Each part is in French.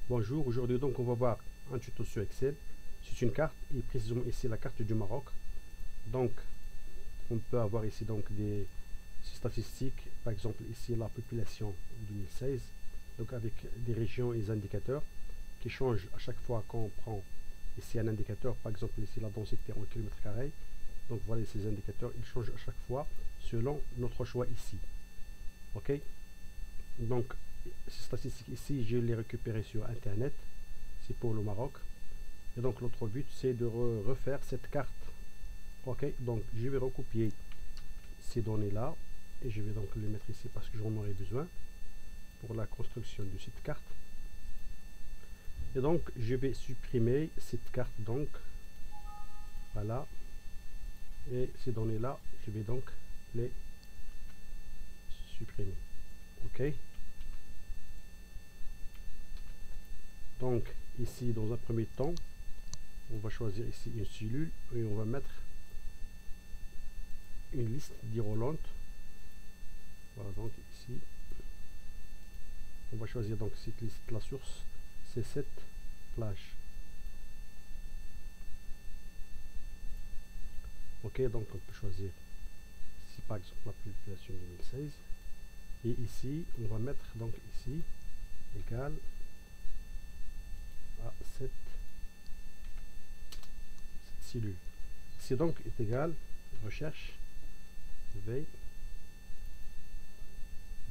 Bonjour, aujourd'hui donc on va voir un tuto sur Excel. C'est une carte et précisément ici la carte du Maroc. Donc on peut avoir ici donc des statistiques, par exemple ici la population 2016, donc avec des régions et des indicateurs qui changent à chaque fois qu'on prend ici un indicateur, par exemple ici la densité en kilomètres carrés. Donc voilà, ces indicateurs ils changent à chaque fois selon notre choix ici. Ok, donc ces statistiques ici je les récupérées sur internet, c'est pour le Maroc. Et donc l'autre but c'est de refaire cette carte. Ok, donc je vais recopier ces données là et je vais donc les mettre ici parce que j'en aurai besoin pour la construction de cette carte. Et donc je vais supprimer cette carte, donc voilà, et ces données là je vais donc les supprimer. Ok, donc ici dans un premier temps on va choisir ici une cellule et on va mettre une liste d'irolante. Voilà, donc ici on va choisir donc cette liste, la source c'est cette plage. Ok, donc on peut choisir ici par exemple la population 2016 et ici on va mettre donc ici égal à cette cellule. C'est donc est égal recherche v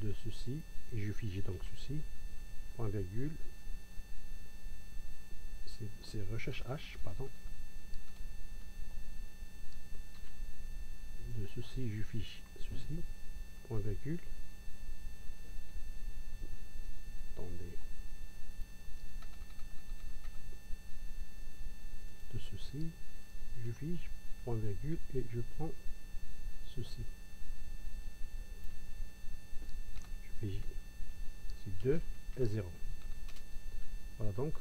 de ceci et je fige donc ceci point virgule, c'est recherche h pardon, de ceci je fiche ceci point virgule, attendez, de ceci je fiche point virgule et je prends ceci, je fige c'est 2 et 0. Voilà, donc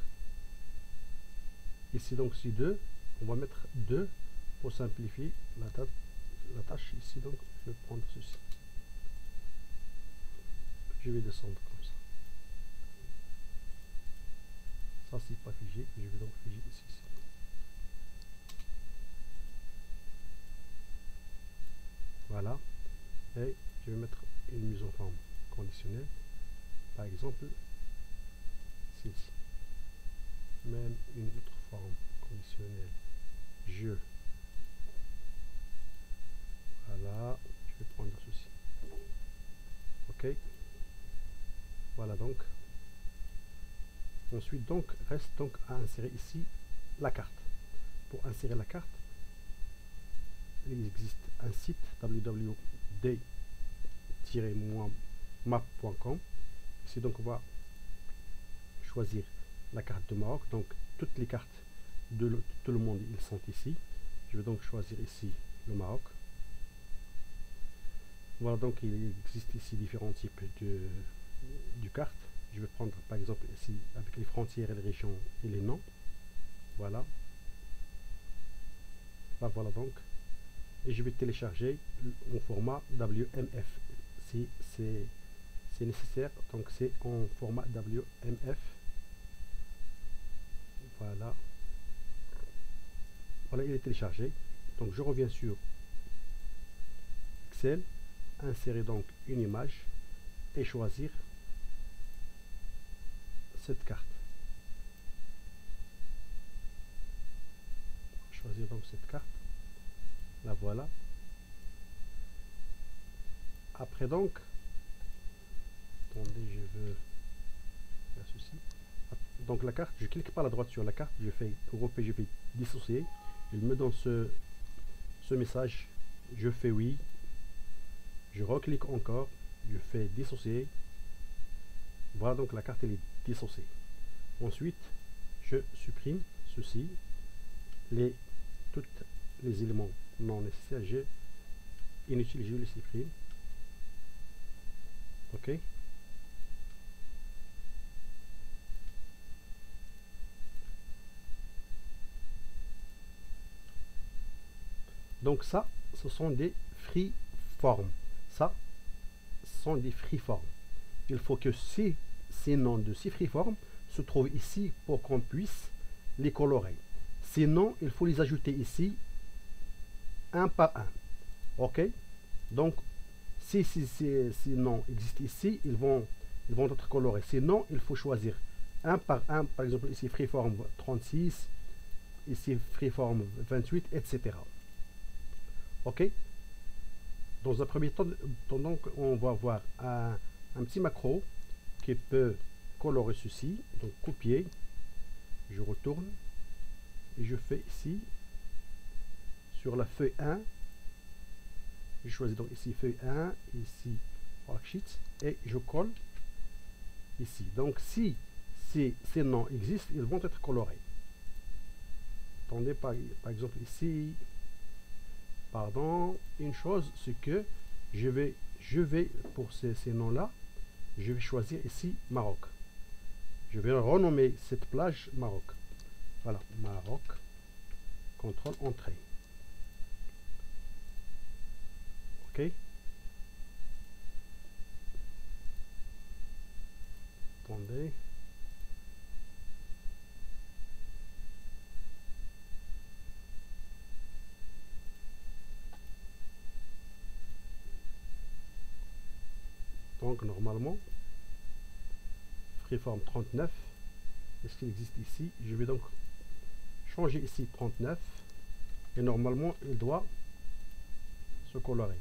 ici donc si 2 on va mettre 2 pour simplifier la tâche ici. Donc je vais prendre ceci, je vais descendre comme ça, ça c'est pas figé, je vais donc figer ici. Voilà, et je vais mettre une mise en forme conditionnelle, par exemple celle-ci, même une autre forme conditionnelle, je, voilà, je vais prendre ceci. Ok, voilà, donc ensuite donc reste donc à insérer ici la carte. Pour insérer la carte, il existe un site www.d-map.com. Ici donc on va choisir la carte de Maroc, donc toutes les cartes de tout le monde ils sont ici. Je vais donc choisir ici le Maroc. Voilà, donc il existe ici différents types de cartes. Je vais prendre par exemple ici avec les frontières et les régions et les noms. Voilà, là voilà donc, et je vais télécharger en format WMF si c'est nécessaire, donc c'est en format WMF. Voilà, voilà, il est téléchargé. Donc je reviens sur Excel, insérer donc une image et choisir cette carte. Choisir donc cette carte, la voilà. Après donc, attendez, je veux faire ceci. Donc la carte, je clique par la droite sur la carte, je fais grouper, je fais dissocier, il me donne ce message, je fais oui, je reclique encore, je fais dissocier. Voilà, donc la carte elle est dissociée. Ensuite je supprime ceci, tous les éléments non nécessaires, inutile, je les supprime. Ok, donc ça ce sont des freeform, ça ce sont des freeform. Il faut que ces noms de ces freeform se trouvent ici pour qu'on puisse les colorer. Sinon, il faut les ajouter ici, un par un. Ok? Donc, si ces noms existent ici, ils vont être colorés. Sinon, il faut choisir un par un. Par exemple, ici, Freeform 36, ici, Freeform 28, etc. Ok? Dans un premier temps, donc, on va voir un petit macro qui peut colorer ceci. Donc, copier. Je retourne. Et je fais ici, sur la feuille 1, je choisis donc ici feuille 1, ici worksheet, et je colle ici. Donc si ces noms existent, ils vont être colorés. Attendez, par exemple ici, pardon, une chose, c'est que je vais pour ces noms-là, je vais choisir ici Maroc. Je vais renommer cette plage Maroc. Voilà, Maroc, contrôle entrée. Ok. Attendez. Donc normalement, Freeform 39, est-ce qu'il existe ici? Je vais donc changer ici 39 et normalement il doit se colorer.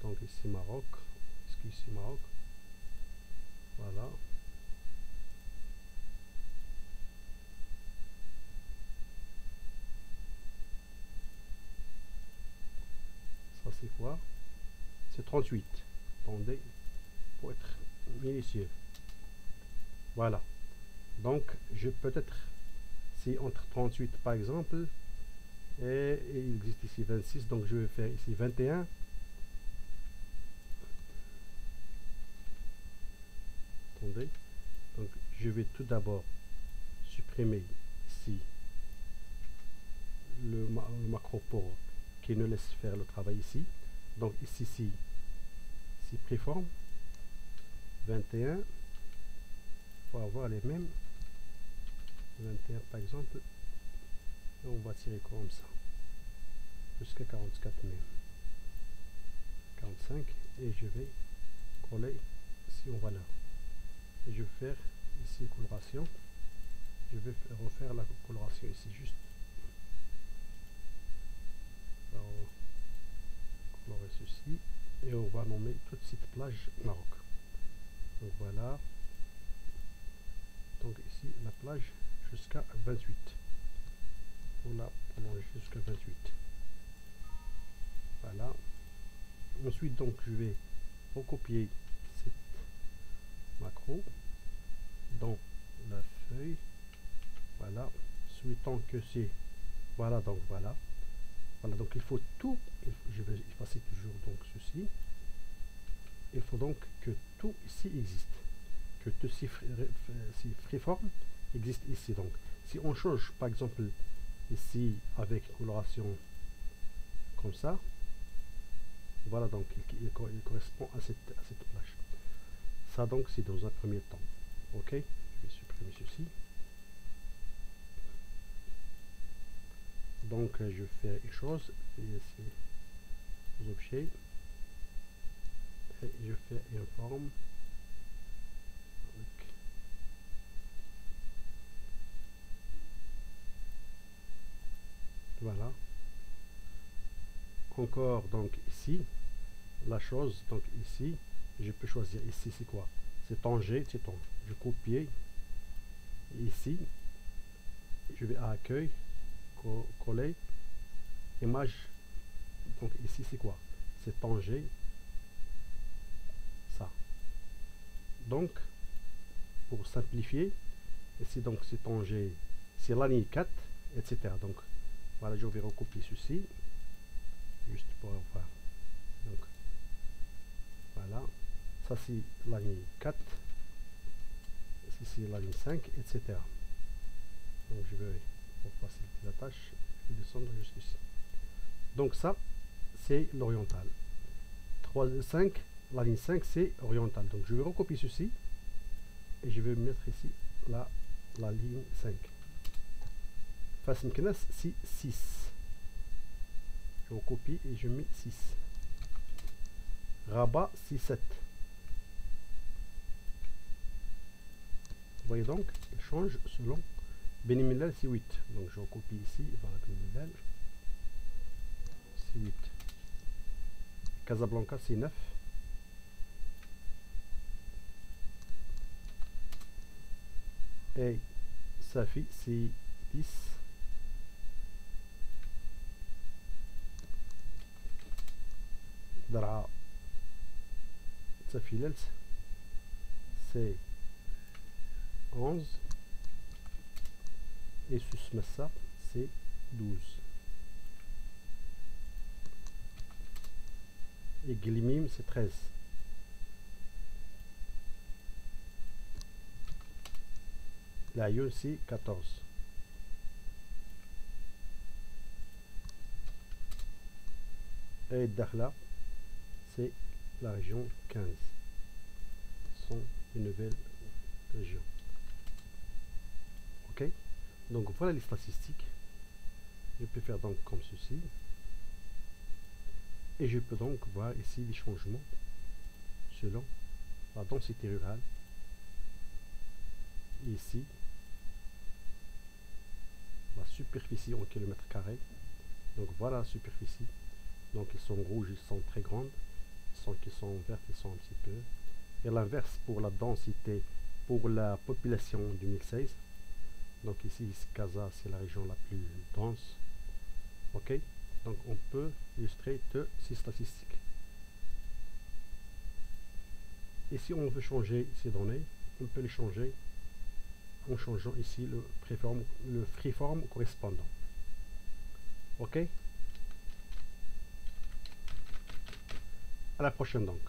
Donc ici Maroc, est-ce qu'ici Maroc? Voilà. Ça c'est quoi? C'est 38. Attendez, pour être minutieux. Voilà. Donc je peux être, si entre 38 par exemple, et il existe ici 26, donc je vais faire ici 21. Attendez. Donc je vais tout d'abord supprimer ici le macro pour qui ne laisse faire le travail ici. Donc ici, si préforme 21, il faut avoir les mêmes 21 par exemple, et on va tirer comme ça jusqu'à 44 même 45, et je vais coller ici en valeur, et je vais faire ici coloration, je vais refaire la coloration ici juste. Alors, colorer ceci et on va nommer toute cette plage Maroc. Donc voilà, donc ici la plage jusqu'à 28, on la prolonge jusqu'à 28. Voilà, ensuite donc je vais recopier cette macro dans la feuille. Voilà, souhaitant que c'est, voilà, donc voilà, donc il faut tout, je vais effacer toujours donc ceci. Il faut donc que tout ici existe, que tout ces freeform existe ici. Donc si on change par exemple ici avec coloration comme ça, voilà, donc il correspond à cette plage. Ça donc c'est dans un premier temps. Ok, je vais supprimer ceci. Donc je fais une chose, ici aux objets, et je fais une forme avec, voilà, encore donc ici la chose, donc ici je peux choisir ici c'est quoi, c'est Tanger, c'est ton, je copie ici, je vais à accueil, coller image, donc ici c'est quoi, c'est Tanger, ça. Donc pour simplifier ici, donc c'est Tanger, c'est la ligne 4, etc. Donc voilà, je vais recopier ceci juste pour voir. Donc voilà, ça c'est la ligne 4, ici c'est la ligne 5, etc. Donc je vais, pour faciliter la tâche, je vais descendre jusqu'ici. Donc ça c'est l'oriental. 3, 5, La ligne 5, c'est horizontal. Donc je vais recopier ceci et je vais mettre ici la ligne 5. Face Mknas, c'est 6. Je recopie et je mets 6. Rabat, c'est 7. Vous voyez donc, il change selon. Beni Mellal, c'est 8. Donc je recopie ici. Voilà, Beni Mellal, c'est 8. Casablanca, c'est 9. Et Safi, c'est 10. Dara, Safi Lels, c'est 11. Et Susmassa, c'est 12. Et Glimim, c'est 13. La Yun, c'est 14. Et Dakhla, c'est la région 15. Ce sont les nouvelles régions. Ok? Donc voilà les statistiques. Je peux faire donc comme ceci. Et je peux donc voir ici les changements selon la densité rurale. Et ici, la superficie en kilomètres carrés. Donc voilà la superficie. Donc ils sont rouges, ils sont très grandes. Qui sont vertes, ils sont un petit peu. Et l'inverse pour la densité, pour la population 2016. Donc ici, Casa, c'est la région la plus dense. Ok, donc on peut illustrer de ces statistiques. Et si on veut changer ces données, on peut les changer en changeant ici le freeform correspondant. Ok, à la prochaine donc.